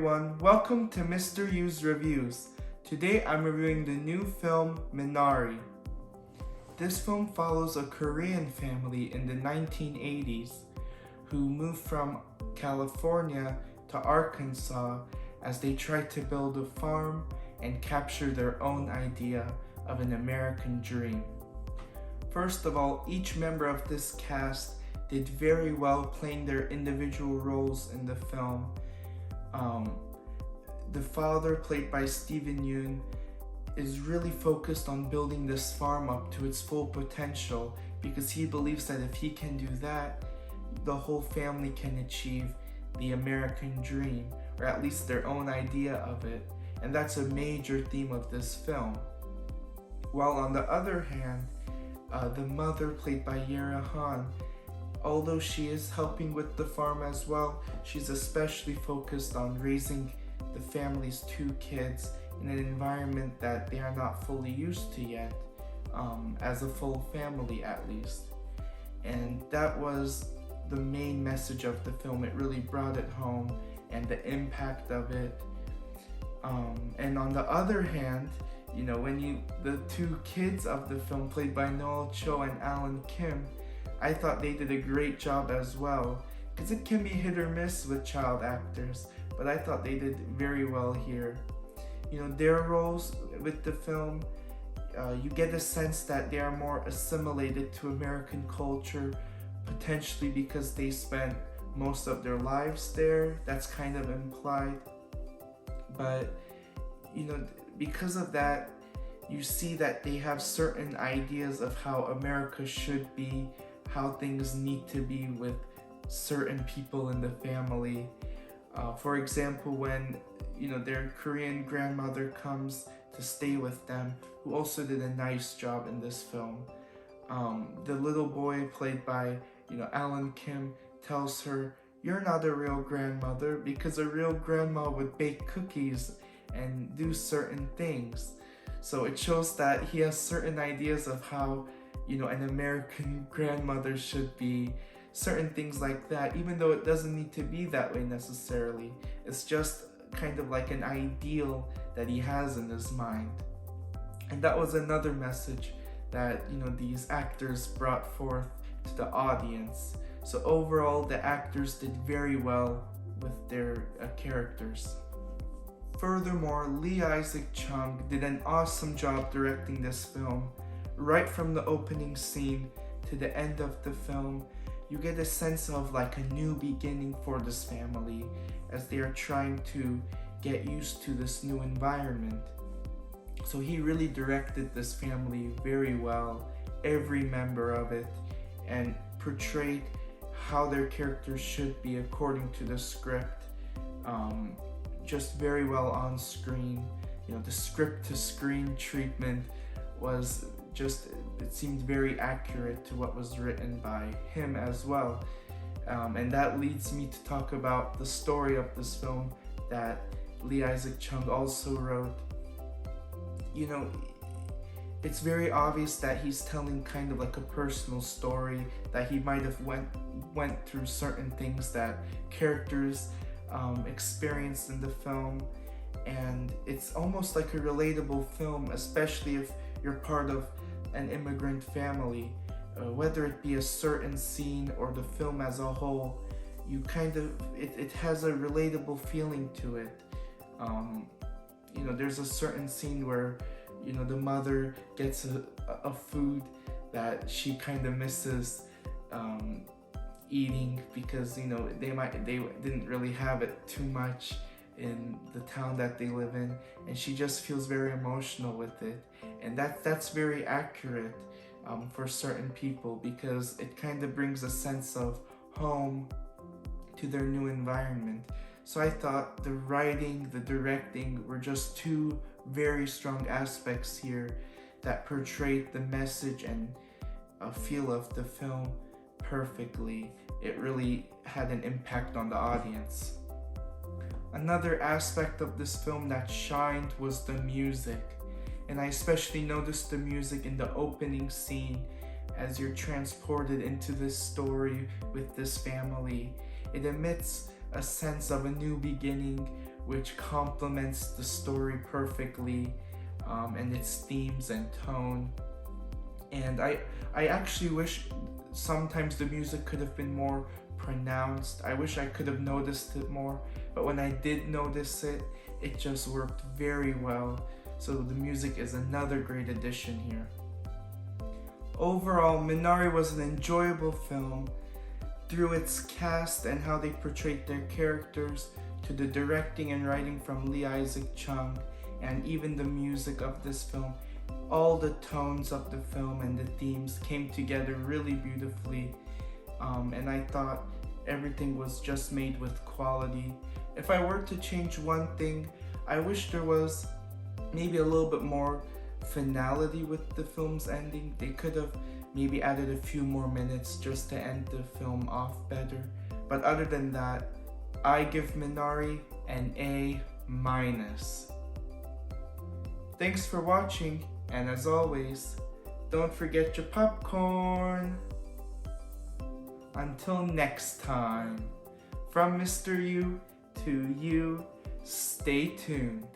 everyone, welcome to Mr. U's Reviews. Today I'm reviewing the new film Minari. This film follows a Korean family in the 1980s who moved from California to Arkansas as they tried to build a farm and capture their own idea of an American dream. First of all, each member of this cast did very well playing their individual roles in the film. The father, played by Steven Yeun, is really focused on building this farm up to its full potential because he believes that if he can do that, the whole family can achieve the American dream, or at least their own idea of it. And that's a major theme of this film. While on the other hand, the mother, played by Yera Han, although she is helping with the farm as well, she's especially focused on raising the family's two kids in an environment that they are not fully used to yet, as a full family at least. And that was the main message of the film. It really brought it home and the impact of it. And on the other hand, the two kids of the film, played by Noel Cho and Alan Kim, I thought they did a great job as well, because it can be hit or miss with child actors, but I thought they did very well here. Their roles with the film, you get a sense that they are more assimilated to American culture, potentially because they spent most of their lives there. That's kind of implied. But, because of that, you see that they have certain ideas of how America should be, how things need to be with certain people in the family. For example, when their Korean grandmother comes to stay with them, who also did a nice job in this film. The little boy, played by Alan Kim, tells her, "You're not a real grandmother, because a real grandma would bake cookies and do certain things." So it shows that he has certain ideas of how an American grandmother should be, certain things like that, even though it doesn't need to be that way necessarily. It's just kind of like an ideal that he has in his mind. And that was another message that these actors brought forth to the audience. So overall, the actors did very well with their characters. Furthermore, Lee Isaac Chung did an awesome job directing this film. Right from the opening scene to the end of the film, you get a sense of like a new beginning for this family as they are trying to get used to this new environment. So he really directed this family very well, every member of it, and portrayed how their characters should be according to the script, just very well on screen. The script to screen treatment was it seemed very accurate to what was written by him as well. And that leads me to talk about the story of this film that Lee Isaac Chung also wrote. It's very obvious that he's telling kind of like a personal story, that he might have went through certain things that characters experienced in the film. And it's almost like a relatable film, especially if you're part of an immigrant family. Whether it be a certain scene or the film as a whole, it has a relatable feeling to it. There's a certain scene where the mother gets a food that she kind of misses eating because they didn't really have it too much in the town that they live in, and she just feels very emotional with it. And that's very accurate for certain people, because it kind of brings a sense of home to their new environment. So I thought the writing, the directing were just two very strong aspects here that portrayed the message and feel of the film perfectly. It really had an impact on the audience. Another aspect of this film that shined was the music, and I especially noticed the music in the opening scene as you're transported into this story with this family. It emits a sense of a new beginning which complements the story perfectly, and its themes and tone. And I actually wish sometimes the music could have been more pronounced. I wish I could have noticed it more, but when I did notice it, it just worked very well. So the music is another great addition here. Overall, Minari was an enjoyable film through its cast and how they portrayed their characters, to the directing and writing from Lee Isaac Chung, and even the music of this film. All the tones of the film and the themes came together really beautifully, and I thought everything was just made with quality. If I were to change one thing, I wish there was maybe a little bit more finality with the film's ending. They could have maybe added a few more minutes just to end the film off better. But other than that, I give Minari an A-. Thanks for watching, and as always, don't forget your popcorn. Until next time, from Mr. U to you, stay tuned.